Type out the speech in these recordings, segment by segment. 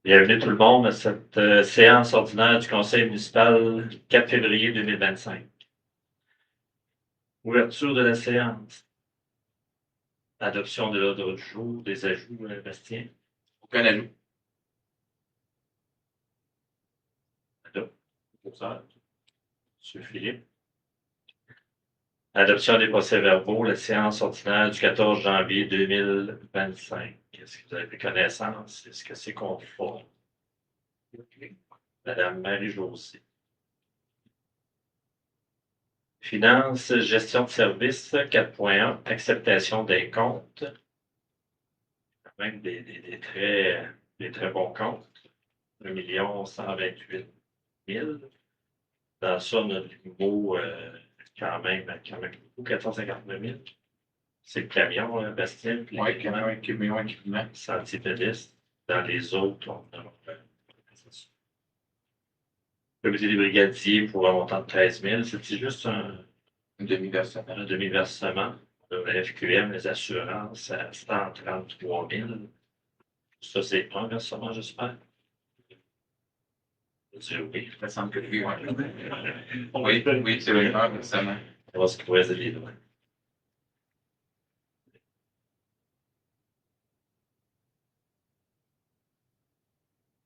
Bienvenue tout le monde à cette séance ordinaire du Conseil municipal 4 février 2025. Ouverture de la séance. Adoption de l'ordre du jour, des ajouts, Bastien. Aucun ajout. Proposeur. Monsieur Philippe. Adoption des procès-verbaux, la séance ordinaire du 14 janvier 2025. Est-ce que vous avez pris connaissance? Est-ce que c'est conforme? Madame Marie-Josée. Finances, gestion de services, 4.1, acceptation des comptes. Même des très bons comptes. 1 128 000. Dans ça, notre niveau, quand même beaucoup, 459 000. C'est le camion, Bastien. Oui, camion équipement. Sentier pédestre. Dans les autres, on a comité des brigadiers pour un montant de 13 000. C'était juste un demi-versement. Un demi-versement. Le FQM, les assurances, à 133 000. Ça, c'est un versement, j'espère. Je dis oui. Il me semble que oui. Oui, c'est un versement. On va se croiser les doigts.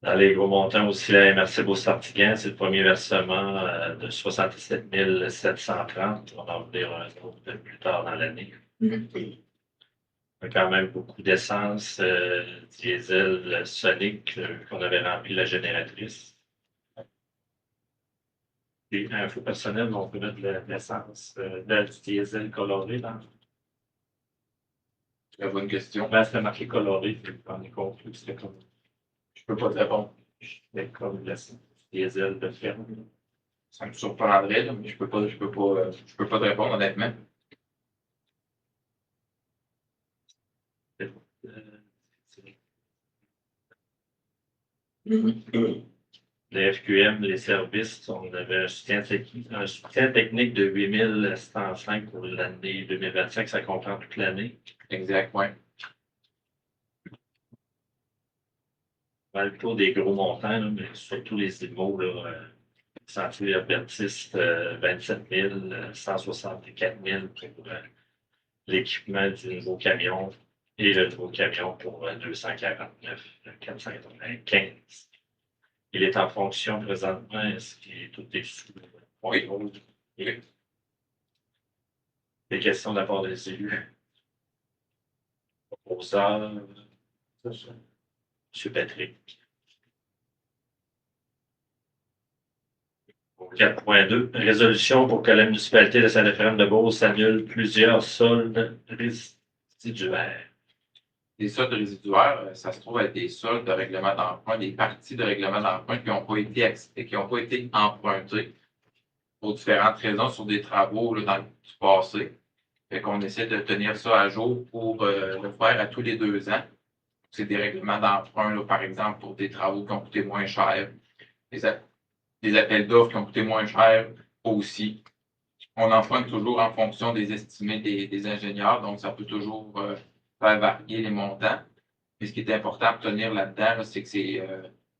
Dans les gros montants aussi, la MRC Beauce-Sartiguan, c'est le premier versement de 67 730. On va en revenir un autre plus tard dans l'année. Il y a quand même beaucoup d'essence, diesel, Sonic, qu'on avait rempli la génératrice. Et info personnel, on peut mettre de l'essence, du diesel coloré dans. C'est une bonne question. Ben, c'était marqué coloré, on est conclu, c'était comme. Je peux pas te répondre. C'était comme le diesel de ferme. Ça me surprendrait, là, mais je peux pas te répondre honnêtement. Les FQM, les services, on avait un soutien technique de 8 105 pour l'année 2025, ça comprend toute l'année. Exact, oui. Dans le tour des gros montants, là, mais surtout les IMO, Sentier Herbertiste, 27 000, 164 000 pour l'équipement du nouveau camion et le nouveau camion pour 249 495. Il est en fonction présentement. Est-ce que tout est sous? Oui. Des questions de la part des élus. Proposeur. M. Patrick. 4.2. Résolution pour que la municipalité de Saint-Éphrem-de-Beauce annule plusieurs soldes résiduaires. Les soldes résiduaires, ça se trouve être des soldes de règlement d'emprunt, des parties de règlement d'emprunt qui n'ont pas été empruntées pour différentes raisons sur des travaux là, dans le passé. Fait qu'on essaie de tenir ça à jour pour le faire à tous les 2 ans. C'est des règlements d'emprunt, par exemple, pour des travaux qui ont coûté moins cher, des appels d'offres qui ont coûté moins cher aussi. On emprunte toujours en fonction des estimés des ingénieurs, donc ça peut toujours faire varier les montants. Mais ce qui est important à retenir là-dedans, là, c'est que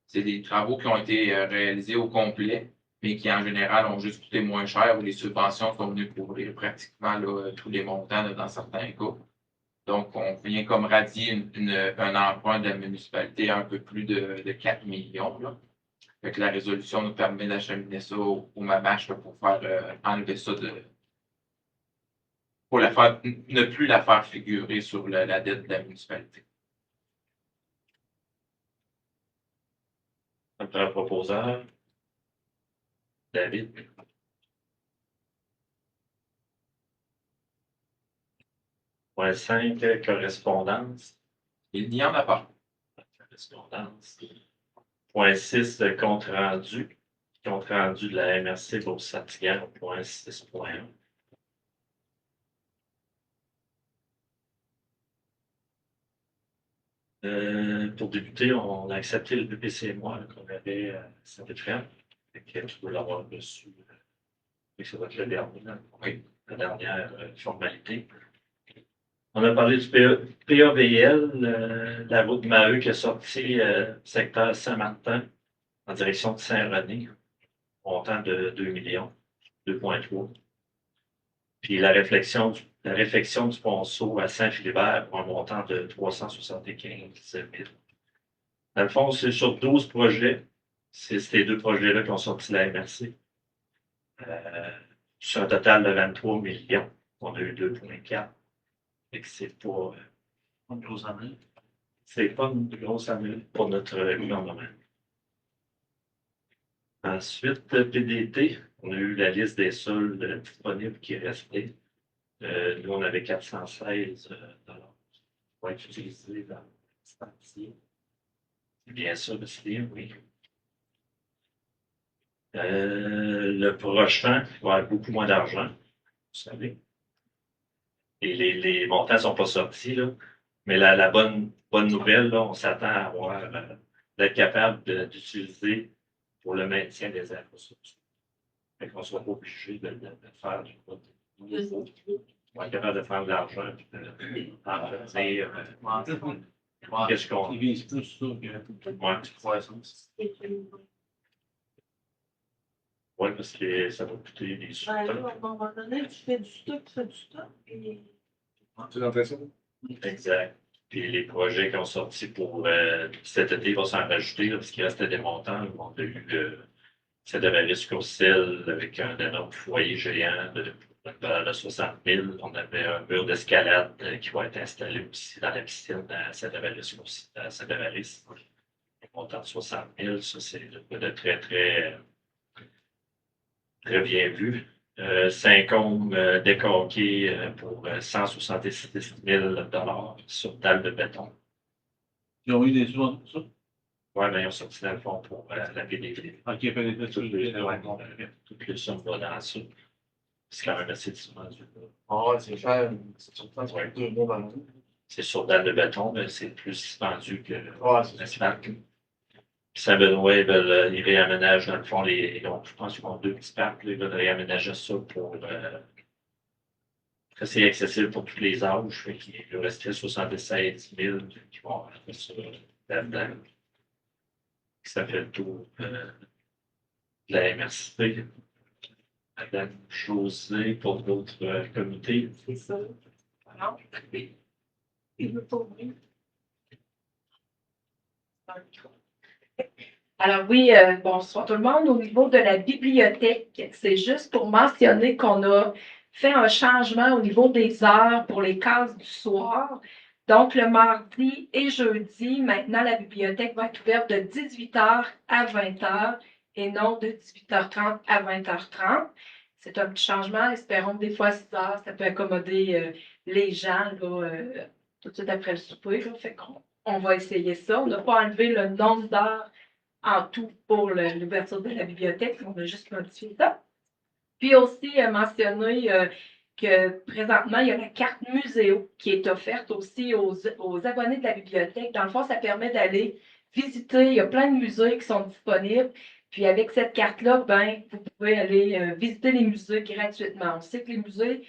c'est des travaux qui ont été réalisés au complet, mais qui en général ont juste coûté moins cher, où les subventions sont venues couvrir pratiquement là, tous les montants là, dans certains cas. Donc, on vient comme radier un emprunt de la municipalité à un peu plus de 4 millions. Là. Fait que la résolution nous permet d'acheminer ça au MAMACH là, pour faire enlever ça pour ne plus la faire figurer sur la dette de la municipalité. Après le proposeur. David. Point 5, correspondance. Il n'y en a pas. Correspondance. Point 6, compte rendu. Compte rendu de la MRC pour Sartiguan, point 6.1. Pour débuter, on a accepté le BPC-moi qu'on avait à Saint-Étienne. Tu peux l'avoir reçu. Ça va être le dernier, oui, la dernière formalité. On a parlé du PAVL, la route Maheu qui est sortie secteur Saint-Martin en direction de Saint-René, montant de 2 millions, 2,3. Puis la réflexion du ponceau à Saint-Philibert pour un montant de 375 000. Dans le fond, c'est sur 12 projets. C'est ces deux projets-là qui ont sorti la MRC. Sur un total de 23 millions. On a eu 2,4. C'est pas une grosse année. C'est pas une grosse année pour notre gouvernement. Ensuite, PDT, on a eu la liste des soldes disponibles qui est restée. Nous, on avait 416 pour être utilisés dans ce parti. C'est bien ça, Bastien, oui. Le prochain va avoir beaucoup moins d'argent, vous savez. Et les montants ne sont pas sortis, là. Mais la bonne nouvelle, là, on s'attend à avoir d'être capable d'utiliser pour le maintien des infrastructures. Fait qu'on ne soit pas obligé de faire du nouveau. On va être capable de faire de l'argent et d'entretenir. Qu'est-ce qu'on. Ils visent plus ça que croissance. Oui, parce que ça va coûter des sous. À un moment donné, tu fais du stock, et Tu l'impression? Exact. Puis les projets qui ont sorti pour cet été vont s'en rajouter, là, parce qu'il restait des montants. On a eu Saint-Avaris Courcelles avec un énorme foyer géant de 60 000. On avait un mur d'escalade qui va être installé aussi dans la piscine à Saint-Avaris. Un montant de 60 000, ça c'est de très, très, très bien vu. Saint-Côme décorqué pour 166 000 sur dalle de béton. Ils ont eu des sous pour ça? Oui, mais ils ont sorti dans le fond pour la PDV. Ok, peut-être Toutes les sommes vont dans ça. C'est quand même assez dispendieux. Ah, c'est cher. C'est surtout sur 2 mois dans l'année. C'est sur dalle de béton, mais c'est plus dispendieux que Ouais, l'asphalte. Saint-Benoît, ils réaménagent dans le fond, je pense qu'ils ont 2 petits parcs, là, ils veulent réaménager ça pour que c'est accessible pour tous les âges. Fait qu'il lui resterait 76 000 qui vont rentrer ça là-dedans. Ça fait le tour de la MRC. Madame José pour d'autres comités. c'est ça. Non? Il veut pas ouvrir. Alors oui, bonsoir tout le monde. Au niveau de la bibliothèque, c'est juste pour mentionner qu'on a fait un changement au niveau des heures pour les cases du soir. Donc, le mardi et jeudi, maintenant, la bibliothèque va être ouverte de 18h à 20h et non de 18h30 à 20h30. C'est un petit changement. Espérons que des fois, à 6 heures, ça peut accommoder les gens là, tout de suite après le souper. Là. Fait qu'on va essayer ça. On n'a pas enlevé le nombre d'heures en tout pour l'ouverture de la bibliothèque. On a juste modifié ça. Puis aussi mentionner que présentement, il y a la carte Muséo qui est offerte aussi aux abonnés de la bibliothèque. Dans le fond, ça permet d'aller visiter. Il y a plein de musées qui sont disponibles. Puis avec cette carte-là, ben, vous pouvez aller visiter les musées gratuitement. On sait que les musées,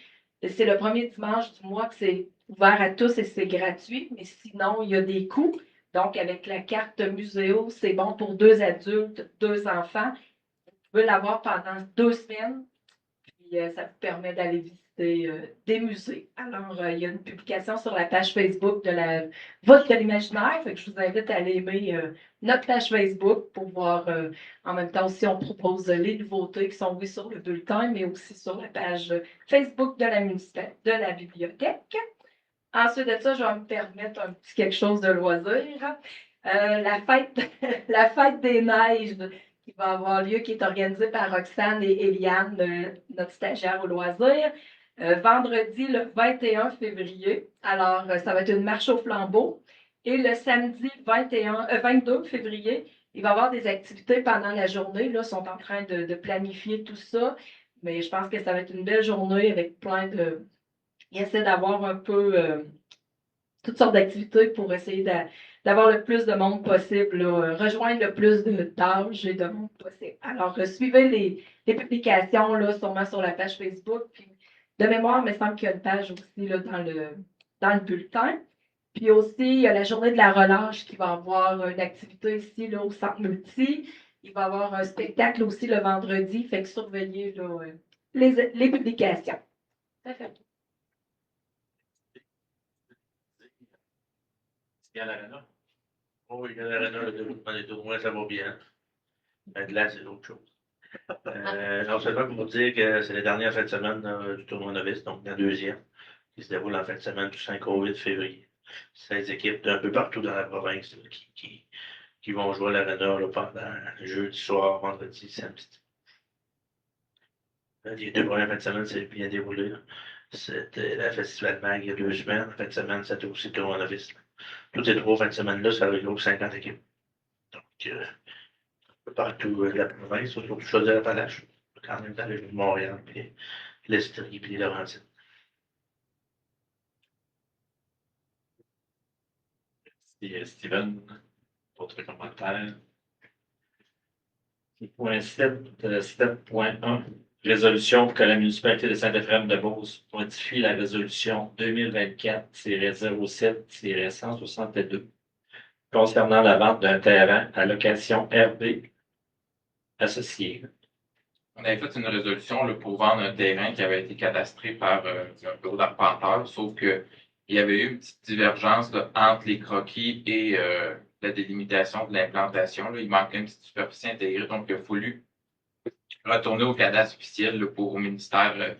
c'est le premier dimanche du mois que c'est ouvert à tous et c'est gratuit, mais sinon, il y a des coûts. Donc, avec la carte Muséo, c'est bon pour 2 adultes, 2 enfants. Vous pouvez l'avoir pendant 2 semaines. Puis, ça vous permet d'aller visiter des musées. Alors, il y a une publication sur la page Facebook de la Vote de l'imaginaire. Fait que je vous invite à aller aimer notre page Facebook pour voir en même temps aussi, on propose les nouveautés qui sont oui sur le bulletin, mais aussi sur la page Facebook de la bibliothèque. Ensuite de ça, je vais me permettre un petit quelque chose de loisir. La fête des neiges qui va avoir lieu, qui est organisée par Roxane et Eliane, notre stagiaire au loisir, vendredi le 21 février. Alors, ça va être une marche au flambeau. Et le samedi 22 février, il va y avoir des activités pendant la journée. Là, ils sont en train de planifier tout ça. Mais je pense que ça va être une belle journée avec plein de... Il essaie d'avoir un peu toutes sortes d'activités pour essayer d'avoir le plus de monde possible, là, rejoindre le plus d'âge et de monde possible. Alors, suivez les publications là, sûrement sur la page Facebook. Puis, de mémoire, il me semble qu'il y a une page aussi là, dans le bulletin. Puis aussi, il y a la journée de la relâche qui va avoir une activité ici là, au Centre Multi. Il va y avoir un spectacle aussi le vendredi. Fait que surveillez là, les publications. Ça fait tout. Il y a l'arena. Oh, il y a l'arena, le développement des tournois, ça va bien. Mais là, c'est autre chose. Non seulement pour vous dire que c'est la dernière fin de semaine du tournoi novice, donc la deuxième, qui se déroule en fin de semaine du 5 au 8 février. 16 équipes d'un peu partout dans la province qui vont jouer à l'arena là, pendant jeudi soir, vendredi, samedi. Les deux premières fins de semaine, c'est bien déroulé. Là. C'était la Festival Mag il y a 2 semaines. En fin de semaine, c'était aussi le tournoi novice. Là. Toutes les 3 fins de semaine-là, ça regroupe 50 équipes. Donc, un peu partout de la province, surtout Chaudière-Appalaches, quand même dans les régions de Montréal, puis l'Estrie, puis les Laurentides. Steven, autre commentaire. Point 7.1. Résolution pour que la municipalité de Saint-Éphrem-de-Beauce modifie la résolution 2024-07-162 concernant la vente d'un terrain à location RB associé. On avait fait une résolution là, pour vendre un terrain qui avait été cadastré par un bureau d'arpenteur, sauf qu'il y avait eu une petite divergence là, entre les croquis et la délimitation de l'implantation. Il manquait une petite superficie intégrée, donc il a fallu retourner au cadastre officiel là, au ministère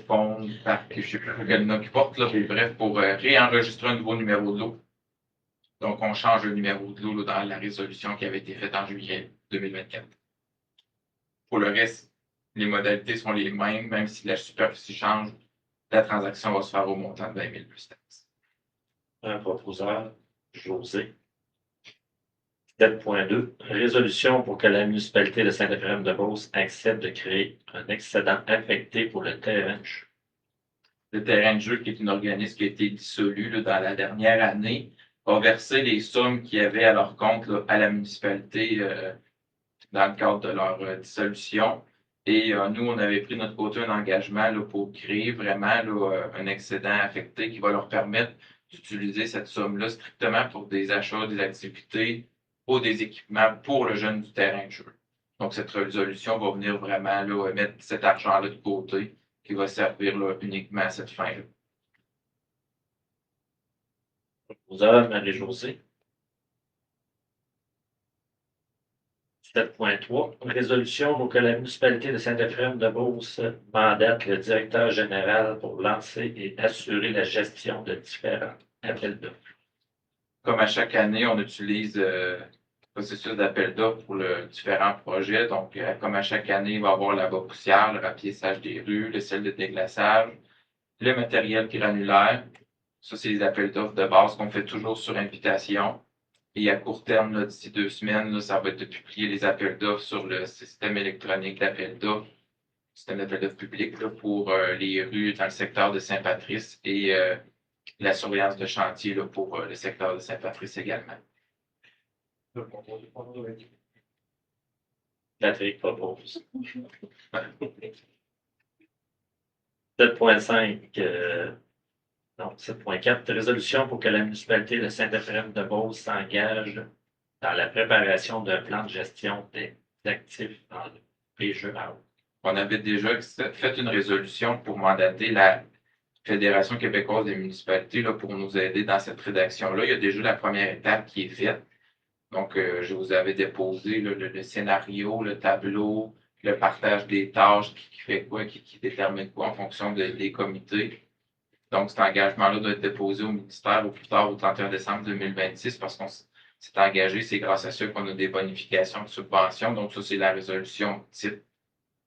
Fonds, Parc, je ne sais plus quel nom qu'il porte, là, mais bref, pour réenregistrer un nouveau numéro de lot. Donc, on change le numéro de lot là, dans la résolution qui avait été faite en juillet 2024. Pour le reste, les modalités sont les mêmes, même si la superficie change, la transaction va se faire au montant de 20 000 plus taxes. Un proposeur, José. 7.2. Résolution pour que la municipalité de Saint-Éphrem-de-Beauce accepte de créer un excédent affecté pour le terrain de jeu. Le terrain de jeu, qui est un organisme qui a été dissolu là, dans la dernière année, va verser les sommes qu'il y avait à leur compte là, à la municipalité dans le cadre de leur dissolution. Et nous, on avait pris notre côté un engagement là, pour créer vraiment là, un excédent affecté qui va leur permettre d'utiliser cette somme-là strictement pour des achats, des activités ou des équipements pour le jeune du terrain de jeu. Donc, cette résolution va venir vraiment là, mettre cet argent-là de côté qui va servir là, uniquement à cette fin-là. Proposeur, Marie-Josée. 7.3. Résolution pour que la municipalité de Saint-Éphrem-de-Beauce mandate le directeur général pour lancer et assurer la gestion de différents appels d'offres. Comme à chaque année, on utilise le processus d'appel d'offres pour les différents projets. Donc, comme à chaque année, il va y avoir la poussière, le rapierçage des rues, le sel de déglaçage, le matériel granulaire. Ça, c'est les appels d'offres de base qu'on fait toujours sur invitation. Et à court terme, là, d'ici 2 semaines, là, ça va être de publier les appels d'offres sur le système électronique d'appel d'offres, système d'appel d'offres public là, pour les rues dans le secteur de Saint-Patrice et la surveillance de chantier là, pour le secteur de Saint-Patrice également. Patrick propose. 7.5. Non, 7.4. Résolution pour que la municipalité de Saint-Éphrem-de-Beauce s'engage dans la préparation d'un plan de gestion des actifs dans les jeux à eau. On avait déjà fait une résolution pour mandater la Fédération québécoise des municipalités là, pour nous aider dans cette rédaction-là. Il y a déjà la première étape qui est faite. Donc, je vous avais déposé là, le scénario, le tableau, le partage des tâches, qui fait quoi, qui détermine quoi en fonction des comités. Donc, cet engagement-là doit être déposé au ministère au plus tard au 31 décembre 2026 parce qu'on s'est engagé. C'est grâce à ça qu'on a des bonifications de subventions. Donc, ça, c'est la résolution type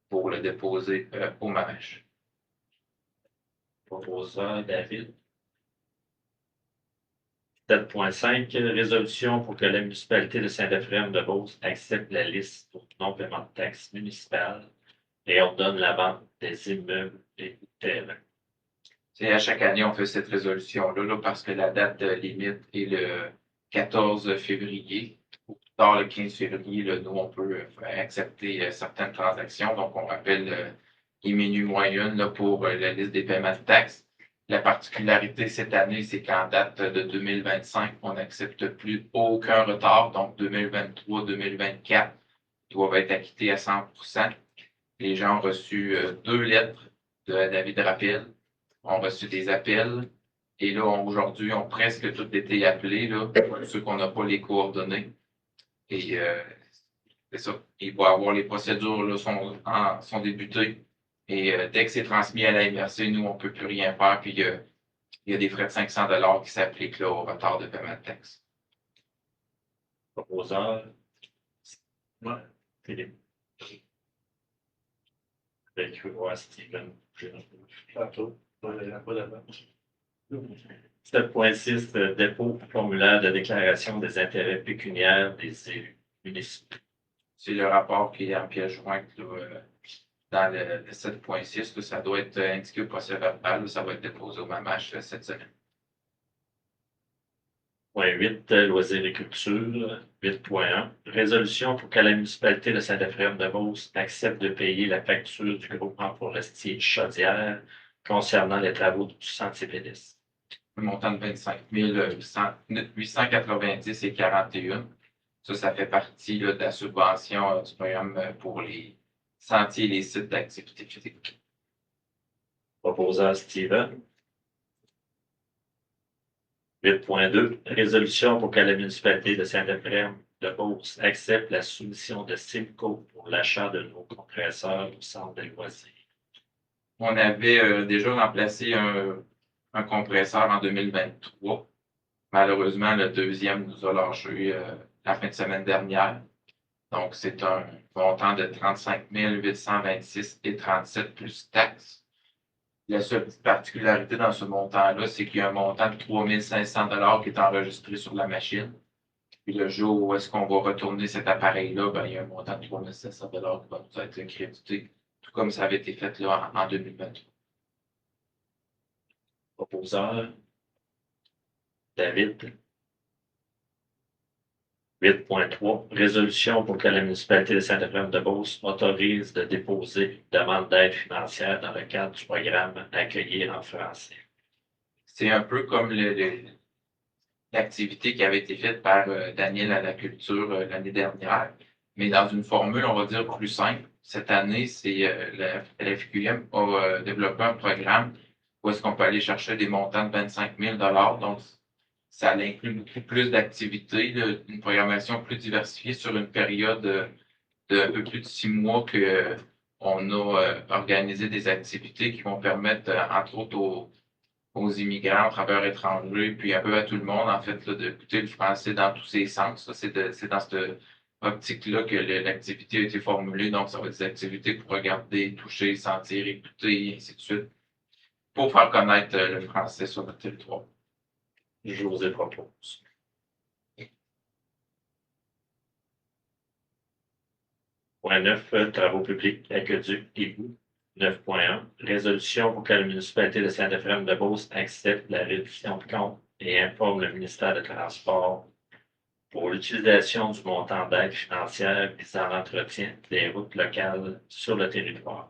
pour le déposer au MAMECH. Proposeur David. 7.5. Résolution pour que la municipalité de Saint-Éphrem-de-Beauce accepte la liste pour non-paiement de taxes municipales et ordonne la vente des immeubles et terrains. C'est à chaque année, on fait cette résolution-là là, parce que la date limite est le 14 février. Ou plus tard, le 15 février, là, nous, on peut accepter certaines transactions. Donc, on rappelle les menus moyennes là, pour la liste des paiements de taxes. La particularité cette année, c'est qu'en date de 2025, on n'accepte plus aucun retard. Donc, 2023, 2024 doivent être acquittés à 100%. Les gens ont reçu 2 lettres d'avis de rappel, ont reçu des appels. Et là, aujourd'hui, ont presque tous été appelés, là, ceux qu'on n'a pas les coordonnées. Et c'est ça. Il va y avoir les procédures là, sont débutées. Et dès que c'est transmis à la MRC, nous, on ne peut plus rien faire. Puis il y a des frais de 500 qui s'appliquent là, au retard de paiement de taxes. Proposeur. Ouais. Philippe. Avec Steven. Tantôt. Ouais, pas d'avant. 7.6, dépôt formulaire de déclaration des intérêts pécuniaires des élus municipaux. C'est le rapport qui est en pièce jointe là, dans le 7.6. Là, ça doit être indiqué au procès-verbal. Ça va être déposé au MAMACH cette semaine. Point 8, loisirs et culture. 8.1, résolution pour que la municipalité de Saint-Éphrem-de-Beauce accepte de payer la facture du groupement forestier Chaudière concernant les travaux du sentier pédestre. Un montant de 25 890,41. Ça fait partie là, de la subvention du programme pour les sentiers et les sites d'activité physique. Proposeur Steven. 8.2, résolution pour que la municipalité de Saint-Éphrem-de-Beauce accepte la soumission de Simco pour l'achat de nos compresseurs au centre des loisirs. On avait déjà remplacé un compresseur en 2023. Malheureusement, le deuxième nous a lâché la fin de semaine dernière. Donc, c'est un montant de 35 826,37 plus taxes. La seule petite particularité dans ce montant-là, c'est qu'il y a un montant de 3 500 qui est enregistré sur la machine. Puis le jour où est-ce qu'on va retourner cet appareil-là, ben, il y a un montant de 3 500 qui va nous être crédité, tout comme ça avait été fait là, en 2023. Proposeur David. 8.3, résolution pour que la municipalité de Saint-Éphrem-de-Beauce autorise de déposer une demande d'aide financière dans le cadre du programme Accueillir en français. C'est un peu comme l'activité qui avait été faite par Daniel à la culture l'année dernière, mais dans une formule, on va dire, plus simple. Cette année, c'est la FQM a développé un programme où est-ce qu'on peut aller chercher des montants de 25 000 $. Donc, ça inclut beaucoup plus d'activités, une programmation plus diversifiée sur une période de un peu plus de 6 mois que on a organisé des activités qui vont permettre, entre autres, aux immigrants, aux travailleurs étrangers, puis un peu à tout le monde, en fait, là, d'écouter le français dans tous ses sens. C'est dans cette optique-là que l'activité a été formulée. Donc, ça va être des activités pour regarder, toucher, sentir, écouter, et ainsi de suite, pour faire connaître le français sur notre territoire. José propose. Point 9, travaux publics, aqueduc, égout. 9.1, résolution pour que la municipalité de Saint-Éphrem-de-Beauce accepte la réduction de compte et informe le ministère des Transports pour l'utilisation du montant d'aide financière visant l'entretien des routes locales sur le territoire.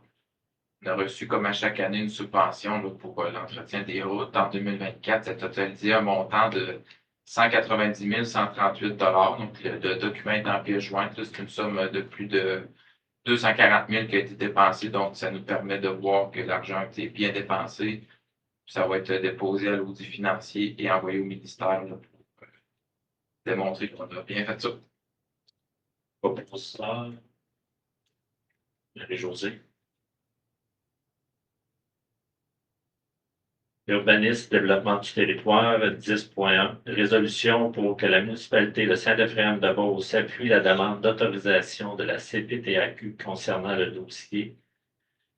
On a reçu, comme à chaque année, une subvention là, pour l'entretien des routes. En 2024, ça totalisait un montant de 190 138 $. Donc, le document est en pièce jointe. C'est une somme de plus de 240 000 qui a été dépensée. Donc, ça nous permet de voir que l'argent a été bien dépensé. Ça va être déposé à l'audit financier et envoyé au ministère là, pour démontrer qu'on a bien fait ça. Proposeur. Marie-Josée. Urbanisme, développement du territoire, 10.1, résolution pour que la municipalité de Saint-Éphrem-de-Beauce appuie la demande d'autorisation de la CPTAQ concernant le dossier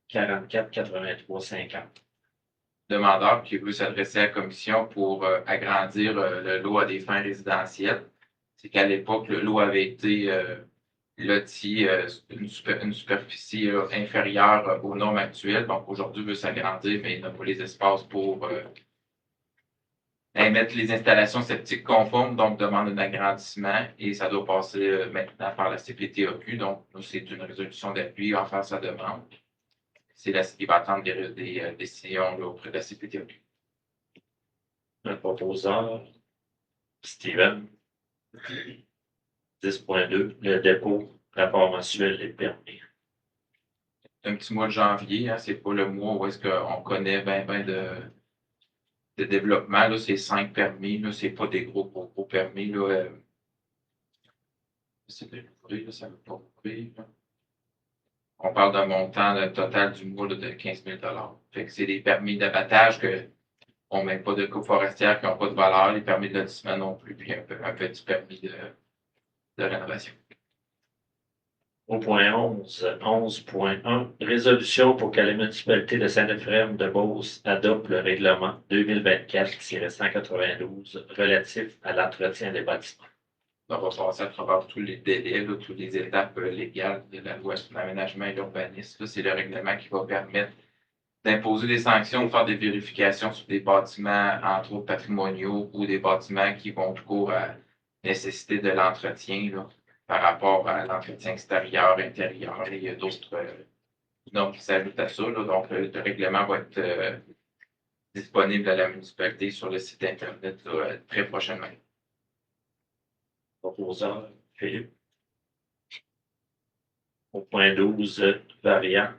44 83 50. Demandeur qui veut s'adresser à la commission pour agrandir le lot à des fins résidentielles. C'est qu'à l'époque, le lot avait été loti une superficie inférieure aux normes actuelles. Donc aujourd'hui, il veut s'agrandir, mais il n'a pas les espaces pour mettre les installations septiques conformes, donc demande un agrandissement et ça doit passer maintenant par la CPTAQ. Donc, c'est une résolution d'appui en faire sa demande. Il va attendre des décisions là, auprès de la CPTAQ. Un proposeur, Steven. 10.2, le dépôt, rapport mensuel est permis. Un petit mois de janvier, hein, c'est pas le mois où est-ce qu'on connaît ben de développement. Là, c'est 5 permis, là, c'est pas des gros permis. Là, c'est de l'ouvrir, là, ça veut pas ouvrir. Là. On parle d'un montant total du mois là, de 15 000 Fait que c'est des permis d'abattage qu'on ne met pas de coupe forestière qui n'ont pas de valeur, les permis de lotissement non plus, puis un petit permis de rénovation. Au point 11, 11.1, résolution pour que la municipalité de Saint-Ephrem-de-Beauce adopte le règlement 2024-192 relatif à l'entretien des bâtiments. On va passer à travers tous les délais, là, toutes les étapes légales de la loi sur l'aménagement et l'urbanisme. C'est le règlement qui va permettre d'imposer des sanctions, de faire des vérifications sur des bâtiments, entre autres patrimoniaux, ou des bâtiments qui vont tout court nécessiter de l'entretien là, par rapport à l'entretien extérieur, intérieur. Et il y a d'autres normes qui s'ajoutent à ça. Là. Donc, le règlement va être disponible à la municipalité sur le site Internet là, très prochainement. Proposeur, Philippe. Au point 12, variant.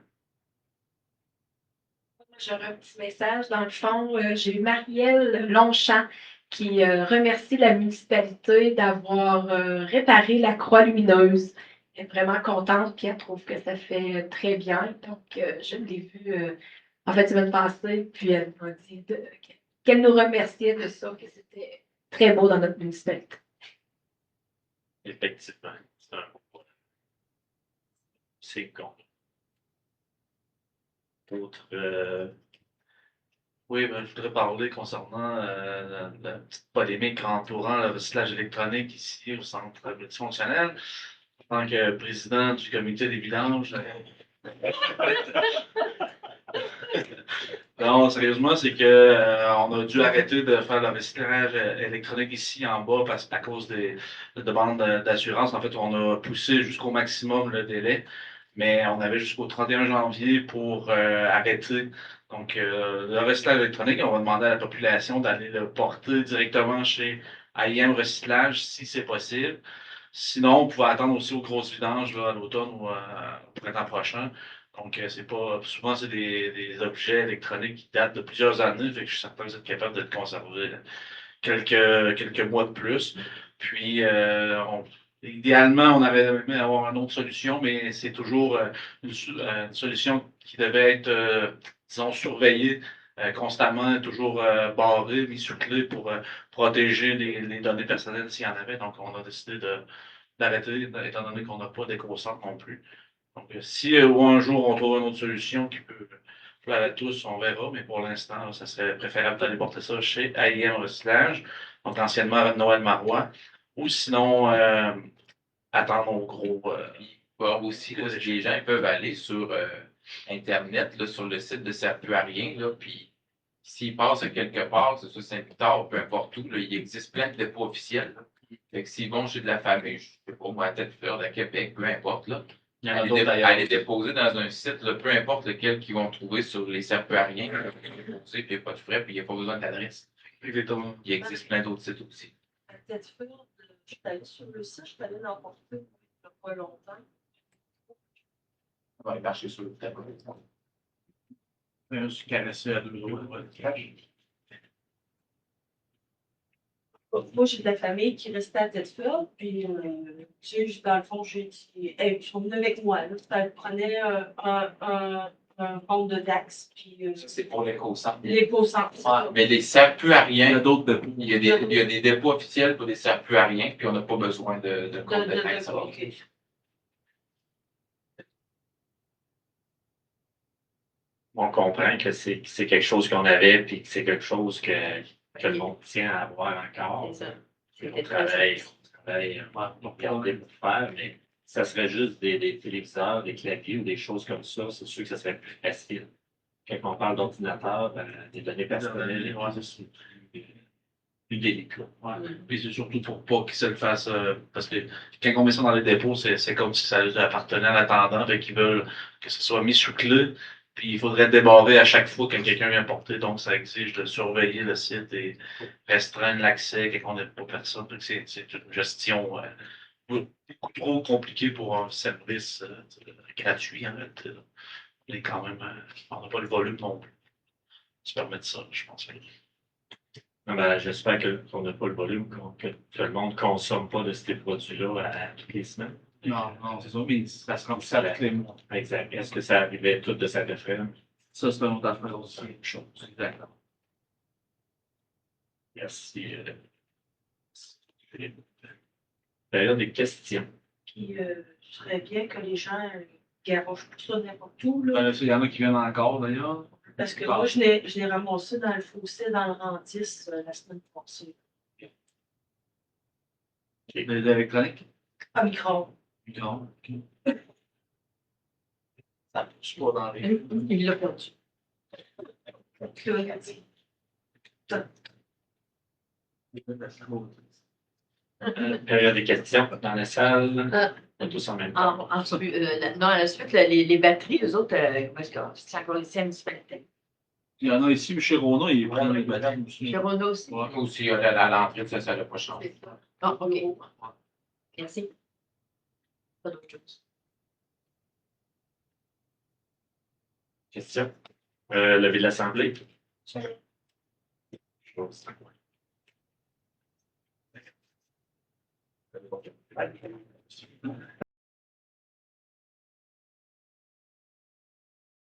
J'aurais un petit message. Dans le fond, j'ai eu Marielle Longchamp qui remercie la municipalité d'avoir réparé la croix lumineuse. Elle est vraiment contente, puis elle trouve que ça fait très bien. Donc, je l'ai vue en fait semaine passée, puis elle m'a dit qu'elle nous remerciait de ça, que c'était très beau dans notre municipalité. Effectivement, c'est un bon signe qu'on. D'autres. Oui, ben, je voudrais parler concernant la petite polémique entourant le recyclage électronique ici au centre multifonctionnel. En tant que président du comité des vidanges. Non, sérieusement, c'est que on a dû arrêter de faire le recyclage électronique ici en bas à cause des demandes d'assurance. En fait, on a poussé jusqu'au maximum le délai, mais on avait jusqu'au 31 janvier pour arrêter. Donc, le recyclage électronique, on va demander à la population d'aller le porter directement chez AIM Recyclage si c'est possible. Sinon, on pouvait attendre aussi aux grosses vidanges là, à l'automne ou au printemps prochain. Donc, c'est pas. Souvent, c'est des objets électroniques qui datent de plusieurs années. Fait que je suis certain que vous êtes capable de le conserver quelques mois de plus. Puis, idéalement, on avait aimé avoir une autre solution, mais c'est toujours une solution qui devait être, disons, surveillée constamment, toujours barrée, mise sur clé pour protéger les données personnelles s'il y en avait. Donc, on a décidé d'arrêter, étant donné qu'on n'a pas d'éco-centre non plus. Donc, si ou un jour on trouve une autre solution qui peut plaire à tous, on verra, mais pour l'instant, ça serait préférable d'aller porter ça chez AIM Recyclage, donc anciennement Noël Marois, ou sinon attendre au gros. Voir aussi, là, les gens peuvent aller sur Internet, là, sur le site de Serre-Plus à rien, là, puis s'ils passent à quelque part, que ce soit Saint-Victor, peu importe où, là, il existe plein de dépôts officiels. Là. Fait que s'ils vont chez de la famille, je sais pas moi, à Tête-Fleur, à Québec, peu importe, là, Il y en a d'autres d'ailleurs. aller déposer dans un site, là, peu importe lequel qu'ils vont trouver sur les Serre-Plus-à-rien, ils peuvent déposer, puis il n'y a pas de frais, puis il n'y a pas besoin d'adresse. Exactement. Il existe plein d'autres sites aussi. À Tête-Fleur, je suis allée sur le site, je suis allée l'emporter il n'y a pas longtemps. On va aller marcher sur le tableau. Je suis caressé à 2 euros. Moi, j'ai de la famille qui restait à Tête-Fleur, puis dans le fond, j'ai dit, ils sont venus avec moi. Là, elle prenait un compte de taxes, puis Ça, c'est pour l'éco-centre. l'éco-centre. c'est ça. Mais les Serre-Plus-à-rien, Il y a d'autres dépôts. il y a des dépôts officiels pour les Serre-Plus-à-rien, puis on n'a pas besoin de compte de taxes. Ok. On comprend que c'est quelque chose qu'on avait, puis que c'est quelque chose que le monde tient à avoir encore. C'est ça. On travaille, on regarder pour faire, mais ça serait juste des téléviseurs, des claviers ou des choses comme ça, c'est sûr que ça serait plus facile. Quand on parle d'ordinateur, des données personnelles, c'est plus délicat. Ouais. Puis c'est surtout pour pas qu'ils se le fassent. Parce que quand on met ça dans les dépôts, c'est comme si ça leur appartenait à l'attendant. Fait qu'ils veulent que ce soit mis sous clé. Puis il faudrait débarrer à chaque fois que quelqu'un vient porter, donc ça exige de surveiller le site et restreindre l'accès quand on n'a pas personne. Donc c'est une gestion beaucoup trop compliquée pour un service gratuit en fait. On est quand même, on n'a pas le volume non plus. Se permettre ça, je pense. Ah ben, j'espère qu'on n'a pas le volume, que le monde ne consomme pas de ces produits-là à toutes les semaines. Non, non, c'est ça, mais ça se rend ça tous les mois. Exact. Est-ce que ça arrivait tout de sa référence? Ça, c'est une autre affaire aussi. Chose. Exactement. Merci. D'ailleurs, des questions. Puis, ce serait bien que les gens garochent tout ça n'importe où, là. Il y en a qui viennent encore, d'ailleurs. Parce que moi, je l'ai ramassé dans le fossé, dans le Rentis, la semaine passée. L'électronique. À micro. Micro. OK. Ça pousse pas dans les. Il l'a perdu. Tu l'as perdu. Période des questions dans la salle. Ah. On est tous en même temps. Non, à la suite, les batteries, eux autres, parce que c'est encore ici à la municipalité. Il y en a ici, mais chez Rona, ils prennent les batailles aussi. Chez Renault aussi. Moi aussi, à l'entrée, ça n'a pas changé. C'est ça. Ah, OK. Merci. Pas d'autre chose. Question. Lever de l'Assemblée. Chose.